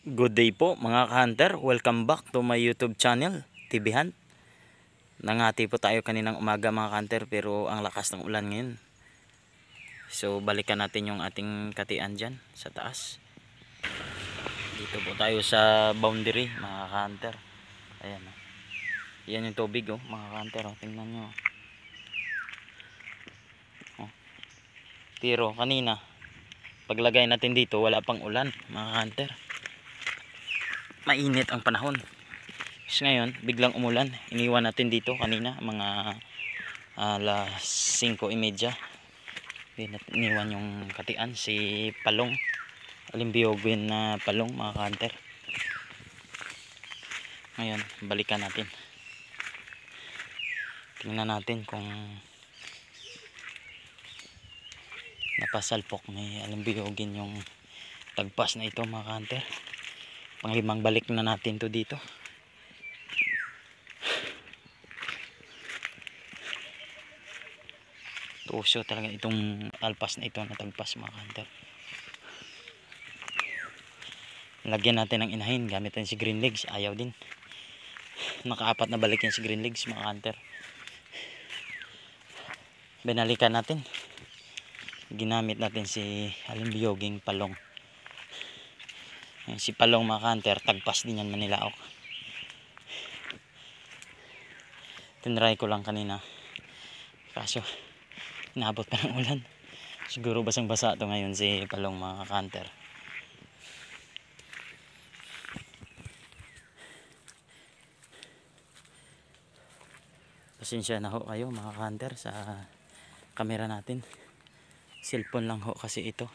Good day po mga ka-hunter, welcome back to my YouTube channel, TV Hunt. Nangati po tayo kaninang umaga mga ka-hunter pero ang lakas ng ulan ngayon. So balikan natin yung ating katian dyan sa taas. Dito po tayo sa boundary mga ka-hunter. Ayan o. Yan yung tubig o mga ka-hunter o. Tingnan nyo. O. Pero kanina paglagay natin dito wala pang ulan mga ka-hunter. Mainit ang panahon. So ngayon biglang umulan. Iniwan natin dito kanina mga alas 5:30. Iniwan yung katian si Palong, Alimbiyogin na Palong mga ka-hunter. Ngayon balikan natin. Tingnan natin kung napasalpok ni Alimbiyogin yung tagpas na ito mga ka-hunter. Panglimang balik na natin to dito. Tuso talaga itong alpas na ito na tagpas mga ka-hunter. Lagyan natin ng inahin gamit natin si green legs. Ayaw din. Nakaapat na balik yan si green legs mga ka-hunter. Binalikan natin. Ginamit natin si Alimbiyoging Palong. Si Palong mga ka-hunter, tagpas din yan Manilaok. Tinry ko lang kanina. Kaso inabot pa ng ulan. Siguro basang basa ito ngayon si Palong mga ka-hunter. Pasensya na ho kayo mga ka-hunter sa camera natin. Cellphone lang ho kasi ito.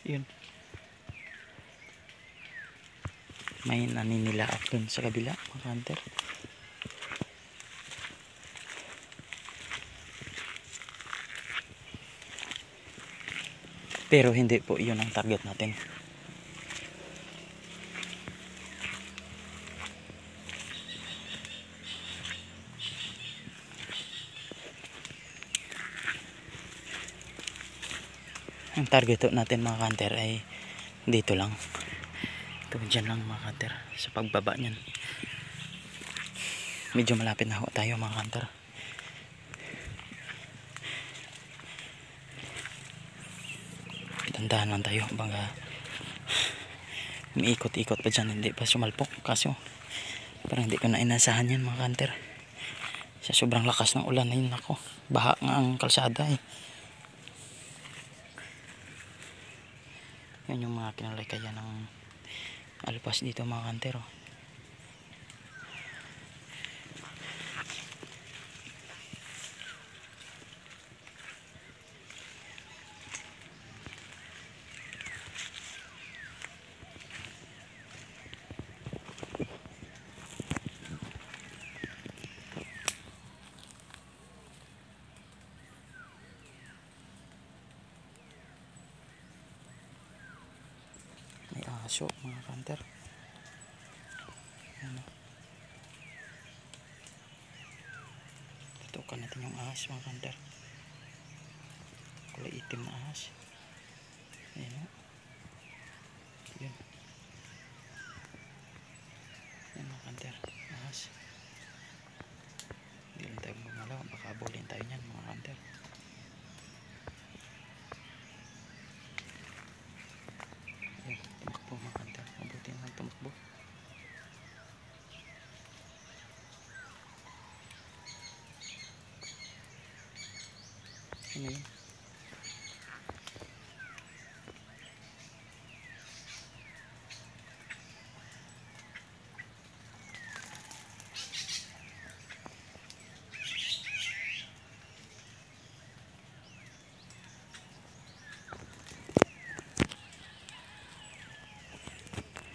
Yun. May naninilaak dun sa kabila mga ka-hunter. Pero hindi po yun ang target natin. Ang target natin mga ka-hunter ay dito lang. Ito dyan lang mga ka-hunter. Sa pagbaba nyan. Medyo malapit na ho tayo mga ka-hunter. Tandahan lang tayo. Baka umiikot-ikot pa dyan. Hindi pa sumalpok. Kaso parang hindi ko na inasahan yan mga ka-hunter. Sa sobrang lakas ng ulan na yun ako. Baha nga ang kalsada eh. Yan yung mga kinalakayan ng alpas dito mga ka-hunter oh. May aso mga ka-hunter. Tutukan natin yung ahas mga ka-hunter. Kulay itim na ahas. Ayan o. Yun. Yan mga ka-hunter. Ahas. Hindi lang tayo gumalaw. Baka abulin tayo nyan mga ka-hunter. Ayan. Tumakbo mga ka-hunter. Mabuti na lang tumakbo. Ano yun?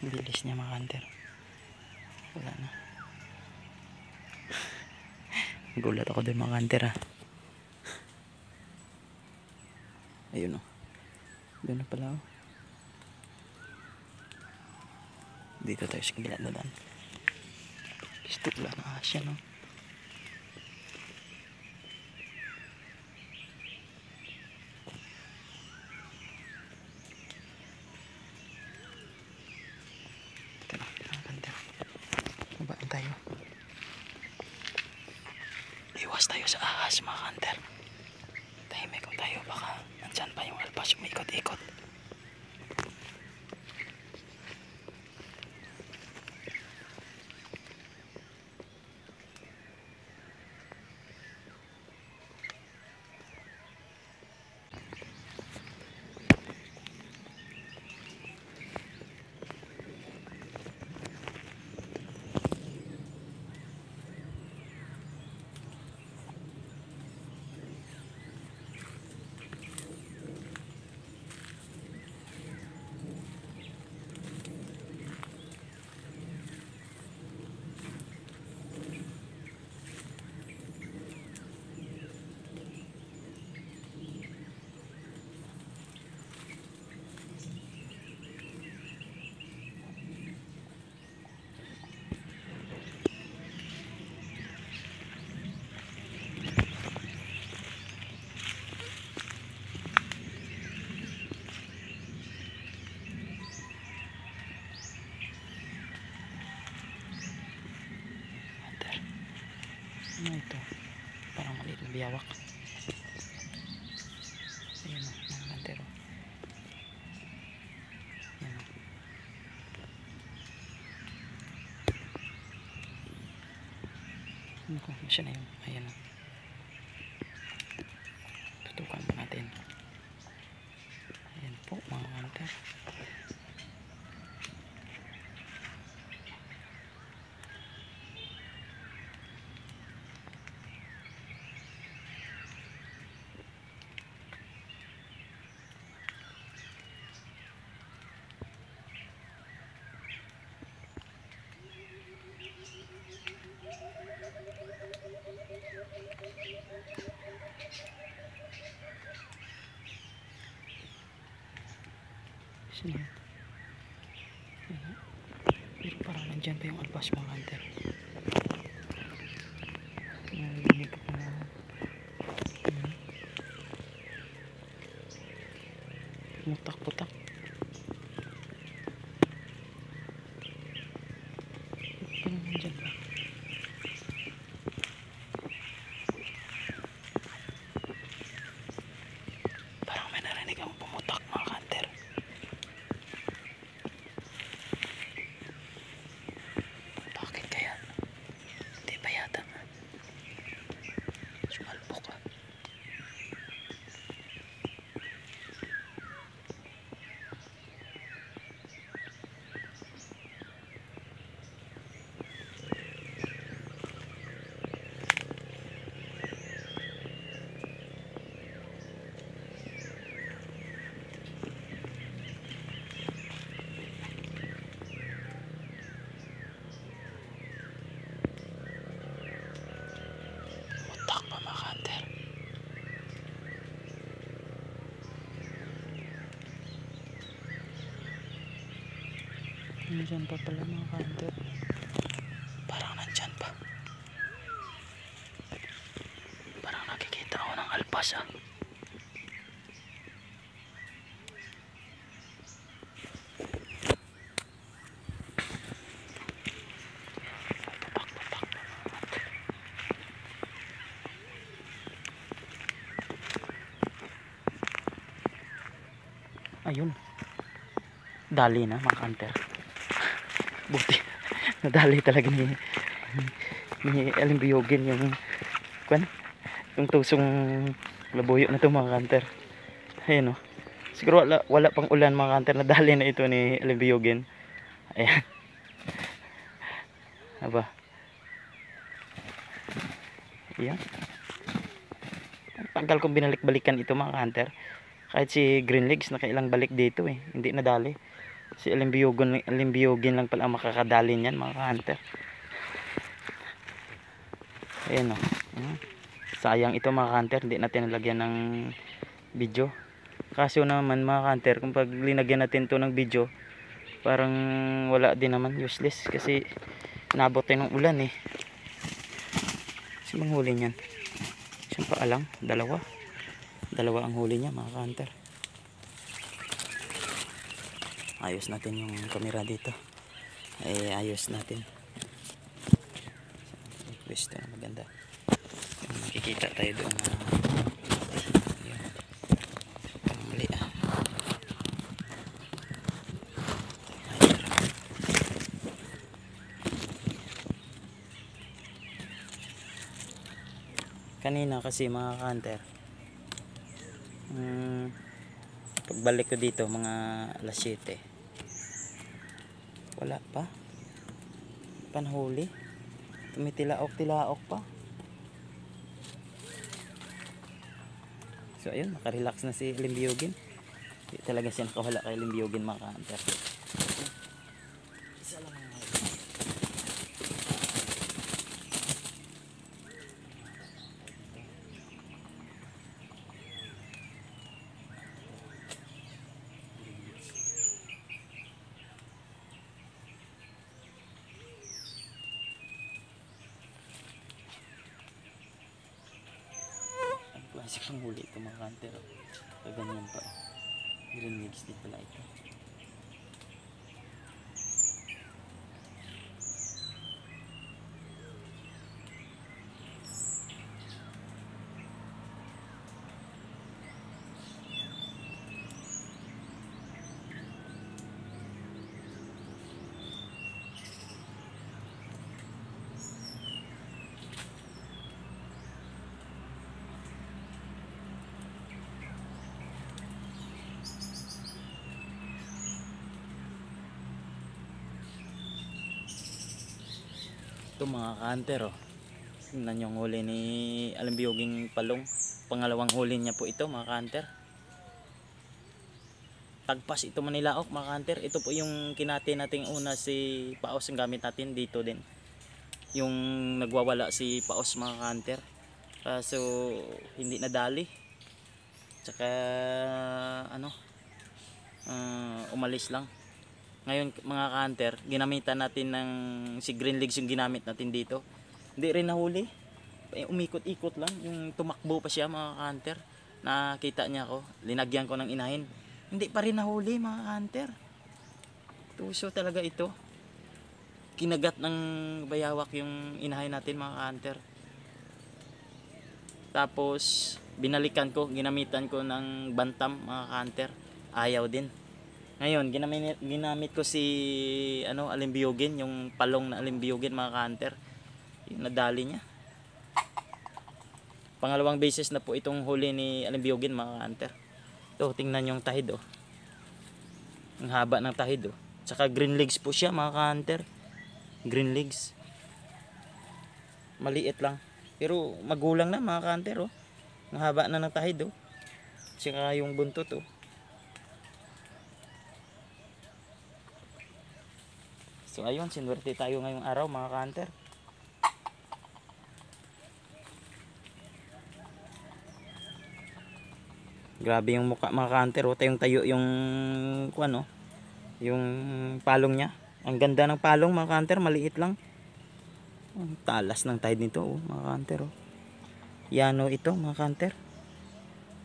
Bilis niya mga ka-hunter. Wala na. Gulat ako dun mga ka-hunter ha. Ayun o. Doon na pala o. Dito tayo sa kabila na daan. Gusto ko lang na siya, no? Ito na, mga kanter. Babaan tayo. Iwas tayo sa ahas, mga kanter. Tahimik ko tayo, baka nandyan pa yung alpas umikot-ikot. Ano ito? Parang maliit na biyawak. Ayan o, mga kanter. Ayan o. Ano ko? Siya na yun. Ayan o. Tutukan mo natin. Ayan po, mga kanter. Sino yun? Pero parang nandyan pa yung alpas, mga kanter. Narinig ko na putak-putak. Parang nandyan pa. Parang may narinig ang pumutak, mga kanter. Bakit kaya? Hindi ba yata? Sumalpok ah. Putak pa, mga kanter. Nandyan pa pala, mga kanter. Parang nandyan pa. Parang nakikita ako ng alpas ah. Ayun. Dali na, mga kanter. Buti. Nadali talaga ni Alimbiyogin yung tusong labuyo na ito, mga kanter. Ayan o. Siguro wala pang ulan, mga kanter. Nadali na ito ni Alimbiyogin. Ayan. Aba. Ayan. Tagal kong binalik-balikan ito, mga kanter. Kahit si Greenlegs nakailang balik dito eh. Hindi nadali. Si Alimbiyogin lang pala ang makakadali niyan, mga hunter. Ayan o. Sayang ito, mga hunter. Hindi natin nalagyan ng video. Kaso naman, mga hunter, kung pag linagyan natin to ng video, Parang wala din naman, useless kasi nabot tayo ng ulan eh. Saan bang huli niyan? Saan pa alang? Dalawa ang huli niya mga ka-hunter. Ayos natin yung camera dito. Ayos natin. Pwesto na maganda. Makikita tayo doon na mali kanina kasi mga ka-hunter, pagbalik ko dito mga alas 7, wala pa panhuli, tumitilaok-tilaok pa. So ayun, nakarelax na si Limbiyogin. Hindi talaga siya nakawala kay Limbiyogin mga ka-hunter. Isa lang ang klase pang huli ito mga ka-hunter. Kaganyan pa. Green legs din pala ito. Ito mga ka-hunter oh. Tingnan yung huli ni Alimbiyoging palong. Pangalawang huli niya po ito mga ka-hunter. Tagpas ito Manilaok mga ka-hunter. Ito po yung kinati nating una si Paos ang gamit natin dito din. Yung nagwawala si Paos mga ka-hunter. So hindi nadali. Tsaka umalis lang. Ngayon mga ka-hunter, ginamitan natin ng si Green Legs yung ginamit natin dito. Hindi rin nahuli. Umikot-ikot lang. Yung tumakbo pa siya mga ka-hunter. Nakita niya ako. Linagyan ko ng inahin. Hindi pa rin nahuli mga ka-hunter. Tuso talaga ito. Kinagat ng bayawak yung inahin natin mga ka-hunter. Tapos binalikan ko. Ginamitan ko ng bantam mga ka-hunter. Ayaw din. Ngayon, ginamit ko si Alimbiyogin, yung palong na Alimbiyogin mga ka-hunter. Yung nadali niya. Pangalawang beses na po itong huli ni Alimbiyogin mga ka-hunter. Ito, tingnan yung tahid oh. Ang haba ng tahid oh. Tsaka green legs po siya mga ka-hunter. Green legs. Maliit lang. Pero magulang na mga ka-hunter oh. Ang haba na ng tahid oh. Tsaka yung buntot oh. So ayun, sinwerte tayo ngayong araw mga ka-hunter. Grabe yung mukha mga ka-hunter, oh. Tayong tayo yung yung palong niya. Ang ganda ng palong mga ka-hunter, maliit lang. Ang talas ng tide nito oh, mga ka-hunter oh. Yano ito mga ka-hunter.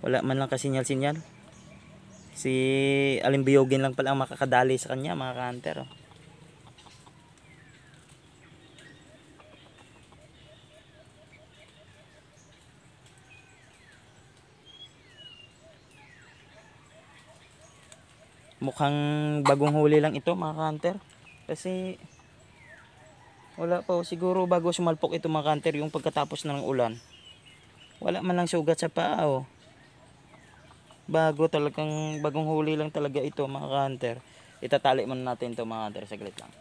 Wala man lang kasinyal-sinyal. Si Alimbiyogin lang pala ang makakadali sa kanya mga ka-hunter oh. Mukhang bagong huli lang ito mga ka-hunter. Kasi wala pa siguro bago sumalpok ito mga ka-hunter yung pagkatapos ng ulan. Wala man lang sugat sa paa oh. Bagong huli lang talaga ito mga ka-hunter. Itatali muna natin ito mga ka-hunter, saglit lang.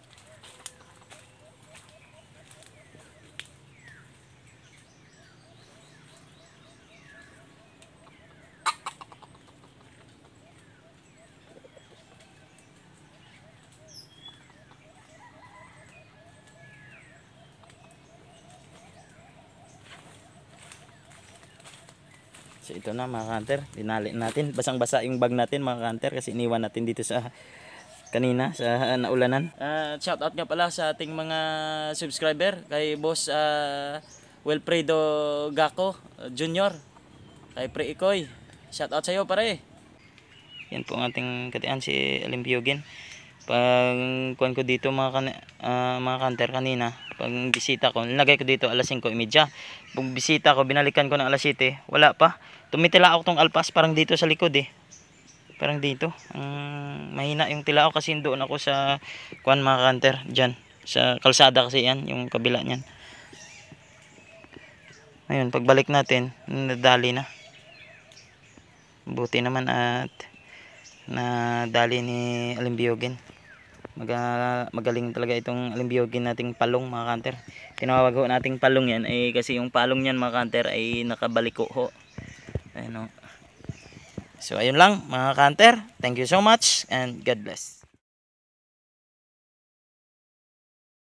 So ito na mga ka-hunter, dinali natin. Basang-basa yung bag natin mga ka-hunter kasi iniwan natin dito sa kanina sa naulanan. Shout out nga pala sa ating mga subscriber kay Boss Wilfredo Gaco Jr. Kay Pre Ikoy. Shout out sa iyo pare. Yan po ang ating katian si Alimbiyogin. Pag kuan ko dito mga kanter kanina, pag bisita ko, nilagay ko dito alas 5:30. Pag bisita ko, binalikan ko ng alas 7, wala pa. Tumitilaok tong alpas parang dito sa likod eh. Parang dito. Mahina yung tilaok kasi doon ako sa kuan mga kanter diyan. Sa kalsada kasi yan, yung kabila niyan. Ayun, pagbalik natin, nadali na. Buti naman at nadali ni Alimbiyogin. Magaling talaga itong Alimbiyogin nating palong mga kanter. Tinawag ho nating palong yan ay kasi yung palong niyan mga kanter ay nakabaliko ho. Ayun, no? So ayun lang mga kanter. Thank you so much and God bless.